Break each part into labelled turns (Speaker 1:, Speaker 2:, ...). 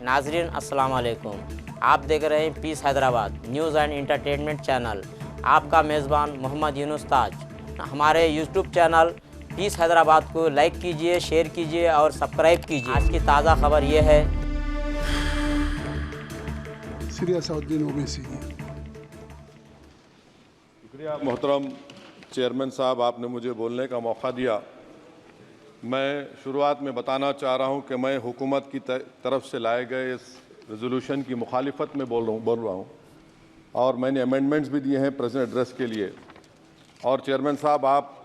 Speaker 1: नाजरीन अस्सलाम वालेकुम। आप देख रहे हैं peace Hyderabad news and entertainment channel. आपका मेज़बान मोहम्मद यूनुस ताज। हमारे यूट्यूब चैनल पीस हैदराबाद को लाइक कीजिए, शेयर कीजिए और सब्सक्राइब कीजिए। आज की ताज़ा खबर ये है,
Speaker 2: सीरिया सऊद्दीन ओवैसी।
Speaker 3: शुक्रिया मोहतरम चेयरमैन साहब, आपने मुझे बोलने का मौका दिया। मैं शुरुआत में बताना चाह रहा हूं कि मैं हुकूमत की तरफ से लाए गए इस रेजोल्यूशन की मुखालिफत में बोल रहा हूं और मैंने अमेंडमेंट्स भी दिए हैं प्रेजेंट एड्रेस के लिए। और चेयरमैन साहब, आप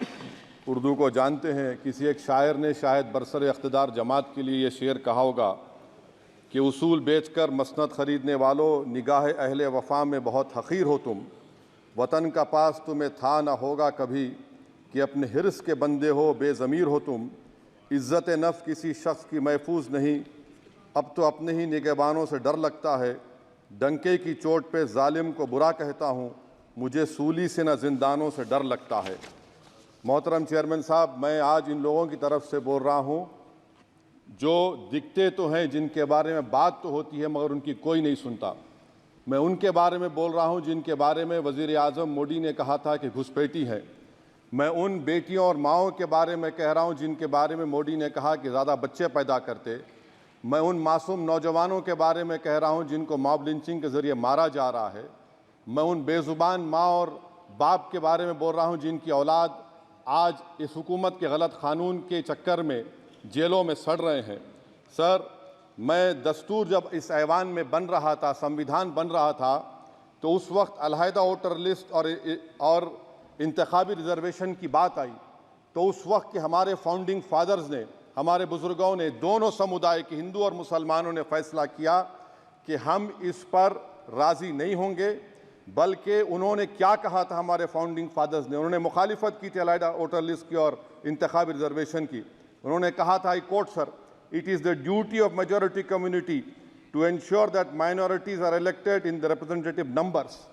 Speaker 3: उर्दू को जानते हैं, किसी एक शायर ने शायद बरसर इख्तिदार जमात के लिए ये शेर कहा होगा कि उसूल बेचकर मसनद ख़रीदने वालों, निगाह अहले वफ़ा में बहुत हक़ीर हो तुम। वतन का पास तुम्हें था न होगा कभी कि अपने हिर्स के बंदे हो, बेज़मीर हो तुम। इज़्ज़त नफ्स किसी शख्स की महफूज नहीं, अब तो अपने ही निगहबानों से डर लगता है। डंके की चोट पे जालिम को बुरा कहता हूँ, मुझे सूली से न जिंदानों से डर लगता है। मोहतरम चेयरमैन साहब, मैं आज इन लोगों की तरफ से बोल रहा हूँ जो दिखते तो हैं, जिनके बारे में बात तो होती है मगर उनकी कोई नहीं सुनता। मैं उनके बारे में बोल रहा हूँ जिनके बारे में वज़ीर आज़म मोदी ने कहा था कि घुसपैठी है। मैं उन बेटियों और माओं के बारे में कह रहा हूँ जिनके बारे में मोदी ने कहा कि ज़्यादा बच्चे पैदा करते। मैं उन मासूम नौजवानों के बारे में कह रहा हूँ जिनको मॉब लिंचिंग के ज़रिए मारा जा रहा है। मैं उन बेज़ुबान माँ और बाप के बारे में बोल रहा हूँ जिनकी औलाद आज इस हुकूमत के गलत क़ानून के चक्कर में जेलों में सड़ रहे हैं। सर, मैं दस्तूर जब इस ऐवान में बन रहा था, संविधान बन रहा था, तो उस वक्त अलहदा वोटर लिस्ट और इंतखाबी रिजर्वेशन की बात आई तो उस वक्त के हमारे फाउंडिंग फादर्स ने, हमारे बुजुर्गों ने, दोनों समुदाय के हिंदू और मुसलमानों ने फैसला किया कि हम इस पर राज़ी नहीं होंगे। बल्कि उन्होंने क्या कहा था, हमारे फाउंडिंग फादर्स ने, उन्होंने मुखालिफत की थी अलहदा वोटर लिस्ट की और इंतखाबी रिजर्वेशन की। उन्होंने कहा था, I quote sir, it is the duty of majority community to ensure that minorities are elected in the representative numbers.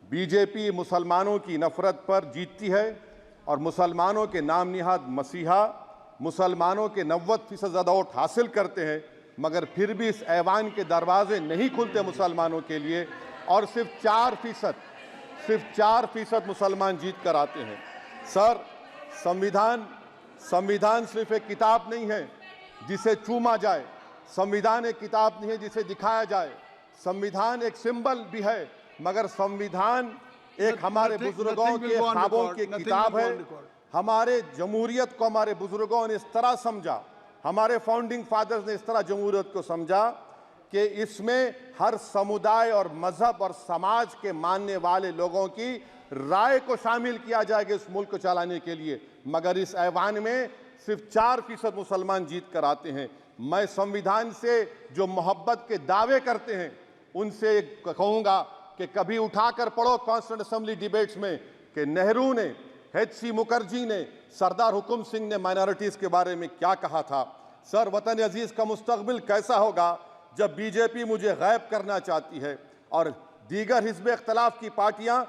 Speaker 3: BJP मुसलमानों की नफरत पर जीतती है और मुसलमानों के नाम निहाद मसीहा मुसलमानों के 90% ज़्यादा वोट हासिल करते हैं, मगर फिर भी इस ऐवान के दरवाजे नहीं खुलते मुसलमानों के लिए और सिर्फ 4% मुसलमान जीत कर आते हैं। सर, संविधान सिर्फ एक किताब नहीं है जिसे चूमा जाए, संविधान एक किताब नहीं है जिसे दिखाया जाए, संविधान एक सिंबल भी है, मगर संविधान एक हमारे बुजुर्गों के ख्वाबों की किताब है। हमारे जमहूरियत को हमारे बुजुर्गों ने इस तरह समझा, हमारे फाउंडिंग फादर्स ने इस तरह जमहूरियत को समझा कि इसमें हर समुदाय और मजहब और समाज के मानने वाले लोगों की राय को शामिल किया जाएगा इस मुल्क को चलाने के लिए। मगर इस ऐवान में सिर्फ 4% मुसलमान जीत कर आते हैं। मैं संविधान से जो मोहब्बत के दावे करते हैं उनसे कहूँगा कि कभी उठाकर पढ़ो कॉन्स्टिट्यूंट असेंबली डिबेट्स में कि नेहरू ने, H.C. मुखर्जी ने, सरदार हुकुम सिंह ने माइनॉरिटीज़ के बारे में क्या कहा था। सर, वतन अजीज़ का मुस्तकबिल कैसा होगा जब बीजेपी मुझे गायब करना चाहती है और दीगर हिज़्ब इख्तिलाफ की पार्टियां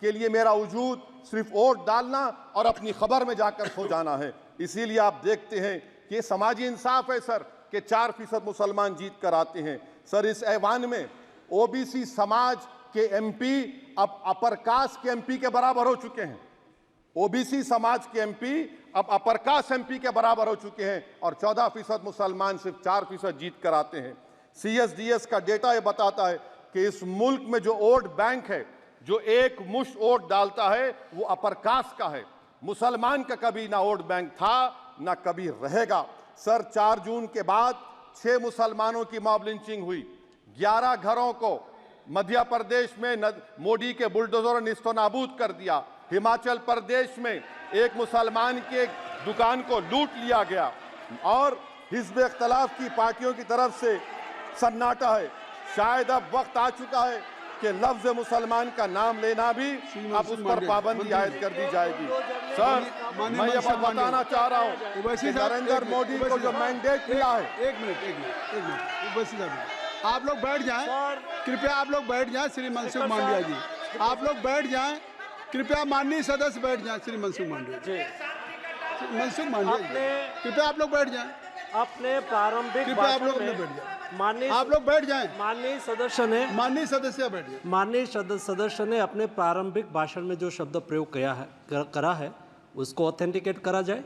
Speaker 3: के लिए मेरा वजूद सिर्फ वोट डालना और अपनी खबर में जाकर सो जाना है। इसीलिए आप देखते हैं कि ये समाजी इंसाफ है सर कि 4% मुसलमान जीत कर आते हैं। सर, इस ऐवान में ओबीसी समाज के एमपी अब अपर कास्ट के एमपी के बराबर हो चुके हैं। ओबीसी समाज के एमपी अब अपर कास्ट एमपी के बराबर हो चुके हैं और 14% मुसलमान सिर्फ 4% जीत कर आते हैं। CSDS का डेटा ये बताता है कि इस मुल्क में जो वोट बैंक है, जो एक मुश्त वोट डालता है, वो अपर कास्ट का है। मुसलमान का कभी ना वोट बैंक था ना कभी रहेगा। सर, 4 जून के बाद 6 मुसलमानों की मॉब लिंचिंग हुई, 11 घरों को मध्य प्रदेश में मोदी के बुलडोजर ने निस्तो नाबूद कर दिया। हिमाचल प्रदेश में एक मुसलमान की एक दुकान को लूट लिया गया और हिज़्ब इख्तिलाफ की पार्टियों की तरफ से सन्नाटा है। शायद अब वक्त आ चुका है कि लफ्ज़ मुसलमान का नाम लेना भी अब उस पर पाबंदी आयद कर दी जाएगी। सर, मैं ये बात बताना चाह रहा हूँ कि नरेंद्र मोदी को जो मैंडेट मिला है।
Speaker 2: एक मिनट, आप लोग बैठ जाएं, कृपया आप लोग बैठ जाएं। श्री मनसुख मांडविया जी, आप लोग बैठ जाएं, कृपया माननीय सदस्य बैठ जाएं। श्री मनसुख मांडविया जी, कृपया आप लोग बैठ जाएं।
Speaker 4: अपने प्रारंभिक
Speaker 2: कृपया आप लोग बैठ जाएं।
Speaker 4: माननीय
Speaker 2: आप लोग बैठ जाएं।
Speaker 4: माननीय सदस्य ने
Speaker 2: माननीय सदस्य बैठ जाएं।
Speaker 4: माननीय सदस्य ने अपने प्रारंभिक भाषण में जो शब्द प्रयोग करा है उसको ऑथेंटिकेट करा जाए।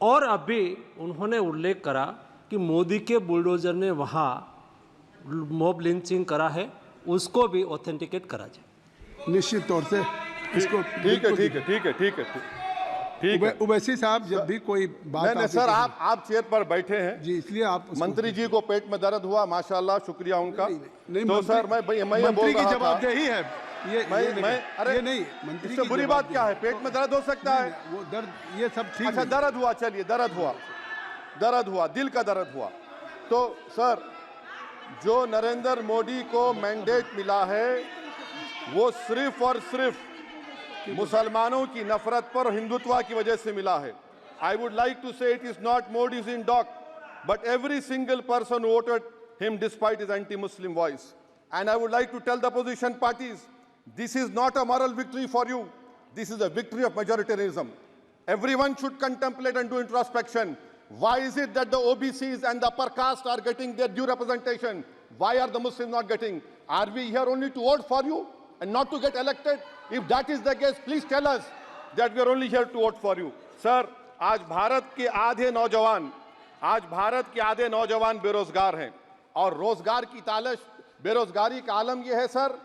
Speaker 4: और अभी उन्होंने उल्लेख करा कि मोदी के बुलडोजर ने वहाँ मॉब लिंचिंग करा है, उसको भी ऑथेंटिकेट करा जाए।
Speaker 2: निश्चित तौर से इसको
Speaker 3: ठीक है।
Speaker 2: उवैसी साहब जब भी कोई बात
Speaker 3: नहीं सर, आप चेयर पर बैठे हैं
Speaker 2: जी, इसलिए आप
Speaker 3: मंत्री जी को पेट में दर्द हुआ, माशाल्लाह, शुक्रिया उनका।
Speaker 2: नहीं,
Speaker 3: तो सर मैं ये बोल
Speaker 2: मंत्री की
Speaker 3: रहा था,
Speaker 2: जवाबदेही है ये
Speaker 3: अरे
Speaker 2: ये नहीं मंत्री
Speaker 3: इससे
Speaker 2: की
Speaker 3: बुरी बात क्या है? पेट में दर्द हो सकता है।
Speaker 2: वो दर्द ये सब ठीक
Speaker 3: अच्छा,
Speaker 2: है।
Speaker 3: दर्द हुआ, चलिए दर्द हुआ, दिल का दर्द हुआ। तो सर, जो नरेंद्र मोदी को मैंडेट मिला है वो सिर्फ और सिर्फ मुसलमानों की नफरत पर हिंदुत्व की वजह से मिला है। I would like to say it is not Modi's in dock, but every single person voted him despite his anti Muslim voice. And I would like to tell the opposition parties, this is not a moral victory for you, this is a victory of majoritarianism. Everyone should contemplate and do introspection. Why is it that the OBCs and the upper caste are getting their due representation? Why are the Muslims not getting? Are we here only to vote for you and not to get elected? If that is the case, please tell us that we are only here to vote for you. Sir, आज भारत के आधे नौजवान बेरोजगार हैं और रोजगार की तालाश, बेरोजगारी का आलम यह है सर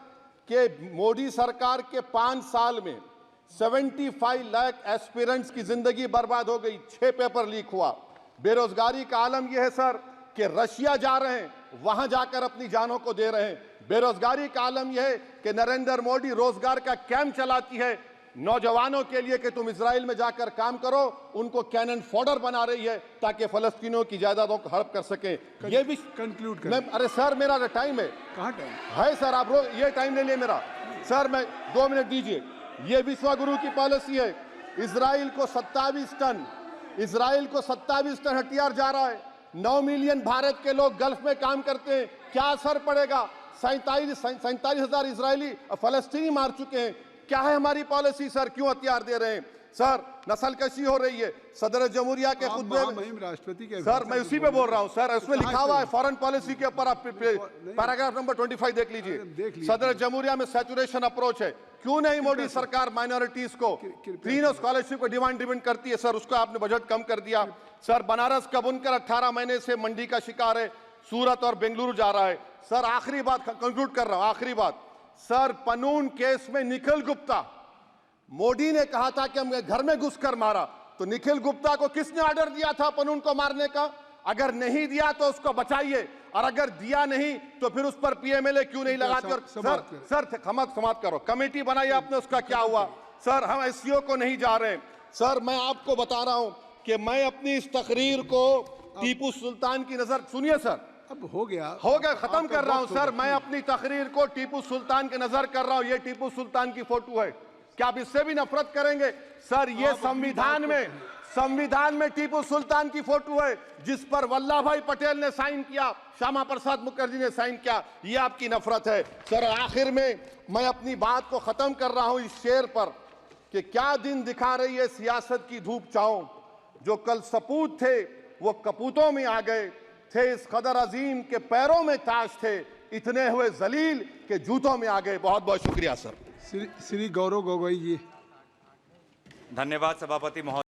Speaker 3: कि मोदी सरकार के 5 साल में 75 लाख एस्पिरेंट्स की जिंदगी बर्बाद हो गई, 6 पेपर लीक हुआ। बेरोजगारी का आलम यह है सर कि रशिया जा रहे हैं, वहां जाकर अपनी जानों को दे रहे हैं। बेरोजगारी का आलम यह है कि नरेंद्र मोदी रोजगार का कैंप चलाती है नौजवानों के लिए कि तुम इजराइल में जाकर काम करो, उनको कैनन फॉडर बना रही है ताकि फलस्तीनियों की जायदादों को हड़प कर सके। ये भी
Speaker 2: कंक्लूड
Speaker 3: मैं, अरे सर मेरा टाइम है,
Speaker 2: कहाँ टाइम
Speaker 3: है सर, आप लोग ये टाइम ले लिए मेरा। सर मैं 2 मिनट दीजिए। ये विश्वगुरु की पॉलिसी है। इजराइल को 27 टन हथियार जा रहा है। 9 मिलियन भारत के लोग गल्फ में काम करते हैं, क्या असर पड़ेगा? 47,000 इजरायली फलस्तीनी मार चुके हैं। क्या है हमारी पॉलिसी सर? क्यों हथियार दे रहे हैं सर? नस्लकशी हो रही है। सदर जमहूरिया के खुतबे में
Speaker 2: राष्ट्रपति के
Speaker 3: सर, मैं उसी पे बोल रहा हूं सर, उसमें लिखा हुआ है फॉरेन पॉलिसी के ऊपर, आप पैराग्राफ नंबर 25 देख लीजिए। सदर जमहूरिया में सैचुरेशन अप्रोच है। क्यों नहीं मोदी सरकार माइनॉरिटीज को तीनों स्कॉलरशिप को डिमांड करती है सर? उसको आपने बजट कम कर दिया। सर बनारस का बुनकर 18 महीने से मंडी का शिकार है, सूरत और बेंगलुरु जा रहा है। सर आखिरी बात कंक्लूड कर रहा हूं, आखिरी बात सर, पनून केस में निखिल गुप्ता, मोदी ने कहा था कि हम घर में घुसकर मारा, तो निखिल गुप्ता को किसने ऑर्डर दिया था पनून को मारने का? अगर नहीं दिया तो उसको बचाइए, और अगर दिया नहीं तो फिर उस पर पीएमएलए क्यों नहीं लगाकर? सर समाप्त करो। कमेटी बनाई आपने, उसका क्या हुआ? सर हम एससीओ को नहीं जा रहे। सर मैं आपको बता रहा हूं कि मैं अपनी इस तकरीर को टीपू सुल्तान की नजर, सुनिए सर,
Speaker 2: अब हो गया,
Speaker 3: खत्म कर रहा हूं सर। मैं अपनी तकरीर को टीपू सुल्तान के नजर कर रहा हूं। ये टीपू सुल्तान की फोटो है, क्या आप इससे भी नफरत करेंगे? सर ये संविधान में टीपू सुल्तान की फोटो है जिस पर वल्लभ भाई पटेल ने साइन किया, श्यामा प्रसाद मुखर्जी ने साइन किया। ये आपकी नफरत है सर। आखिर में मैं अपनी बात को खत्म कर रहा हूं इस शेर पर कि क्या दिन दिखा रही है सियासत की धूप छांव, जो कल सपूत थे वो कपूतों में आ गए, थे इस कदर अजीम के पैरों में ताज थे, इतने हुए जलील के जूतों में आ गए। बहुत बहुत शुक्रिया सर।
Speaker 2: श्री गौरव गोगोई जी।
Speaker 5: धन्यवाद सभापति महोदय।